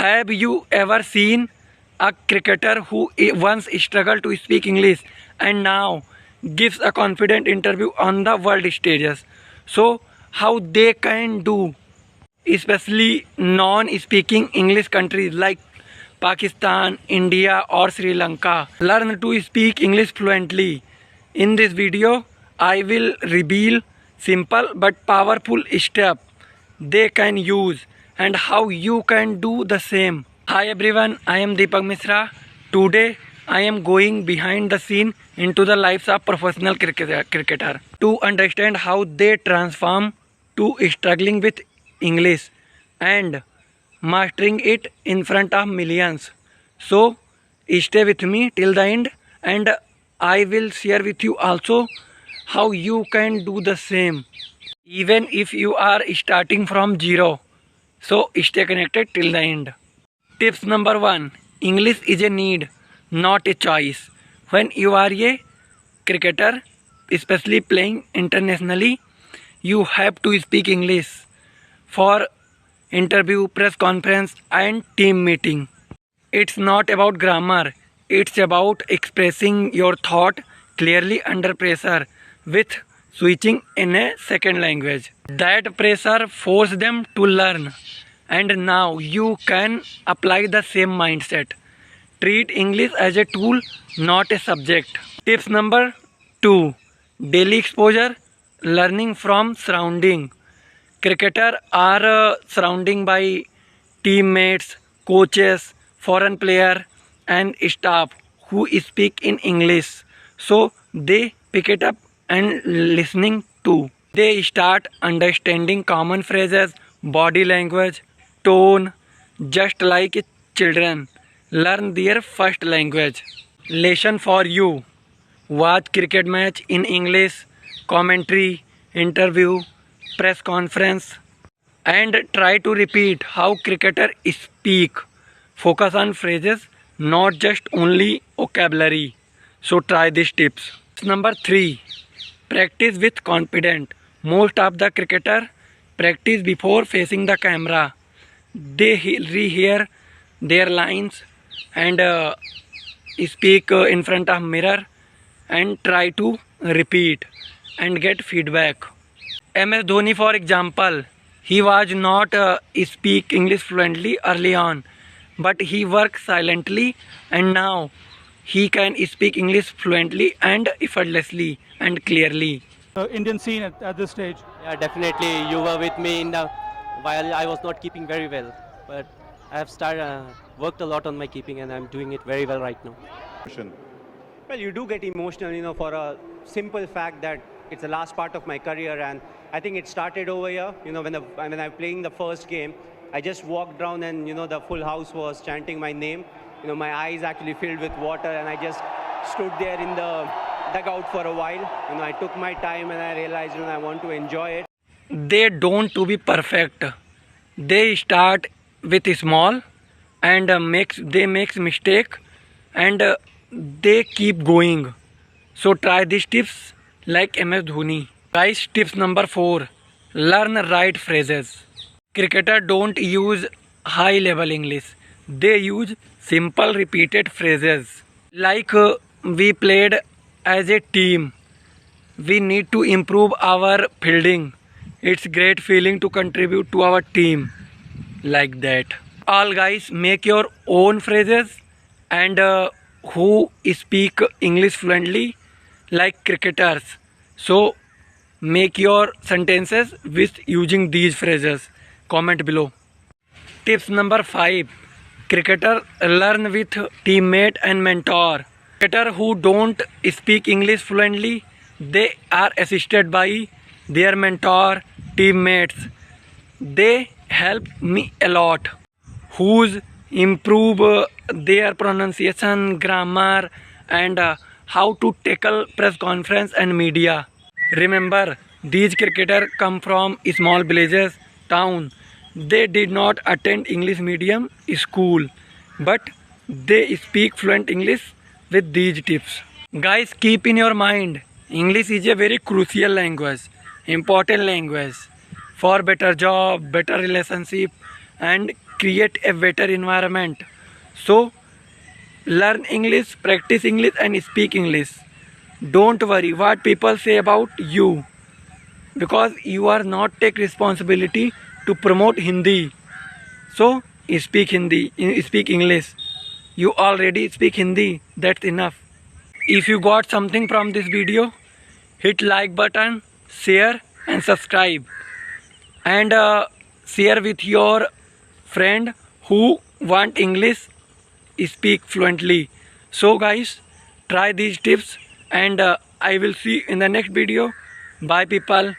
Have you ever seen a cricketer who once struggled to speak English and now gives a confident interview on the world stages? So, how they can do, especially non-speaking English countries like Pakistan, India or Sri Lanka, learn to speak English fluently. In this video, I will reveal simple but powerful steps they can use and how you can do the same. Hi everyone, I am Deepak Misra. Today I am going behind the scene into the lives of professional cricketer to understand how they transform to struggling with English and mastering it in front of millions. So stay with me till the end and I will share with you also how you can do the same even if you are starting from zero. So stay connected till the end. Tips number 1. English is a need, not a choice. When you are a cricketer, especially playing internationally, you have to speak English for interview, press conference and team meeting. It's not about grammar, it's about expressing your thought clearly under pressure with switching in a second language. That pressure forces them to learn, and now you can apply the same mindset. Treat English as a tool, not a subject. Tips number 2. Daily exposure, learning from surrounding. Cricketers are surrounded by teammates, coaches, foreign player and staff who speak in English. So they pick it up and listening too. They start understanding common phrases, body language, tone, just like children learn their first language. Lesson for you. Watch cricket match in English, commentary, interview, press conference and try to repeat how cricketers speak. Focus on phrases, not just only vocabulary. So try these tips. Number 3. Practice with confidence. Most of the cricketer practice before facing the camera. They rehear their lines and speak in front of mirror and try to repeat and get feedback. MS Dhoni, for example, he was not speak English fluently early on, but he worked silently and now he can speak English fluently and effortlessly and clearly. Indian scene at this stage? Yeah, definitely. You were with me in the while I was not keeping very well, but I have started worked a lot on my keeping, and I'm doing it very well right now. Well, you do get emotional, for a simple fact that it's the last part of my career, and I think it started over here. When I'm playing the first game, I just walked down, and the full house was chanting my name. My eyes actually filled with water, and I just stood there in the dugout for a while. I took my time, and I realized, I want to enjoy it. They don't to be perfect. They start with small and they make mistake and they keep going. So try these tips like MS Dhoni. Guys, tips number 4. Learn right phrases. Cricketers don't use high level English. They use simple repeated phrases. Like we played as a team. We need to improve our fielding. It's great feeling to contribute to our team. Like that. All guys, make your own phrases and who speak English fluently like cricketers. So make your sentences with using these phrases. Comment below. Tips number 5. Cricketer learn with teammate and mentor. Cricketer who don't speak English fluently, they are assisted by their mentor, teammates. They help me a lot. Who's improve their pronunciation, grammar and how to tackle press conference and media. Remember, these cricketers come from small villages, town. They did not attend English medium school, but they speak fluent English with these tips. Guys, keep in your mind, English is a very crucial language, important language for better job, better relationship and create a better environment. So learn English, practice English and speak English. Don't worry what people say about you, because you are not take responsibility to promote Hindi. So speak Hindi, speak English. You already speak Hindi, that's enough. If you got something from this video, hit like button, share and subscribe, and share with your friend who want English speak fluently. So guys, try these tips, and I will see you in the next video. Bye people.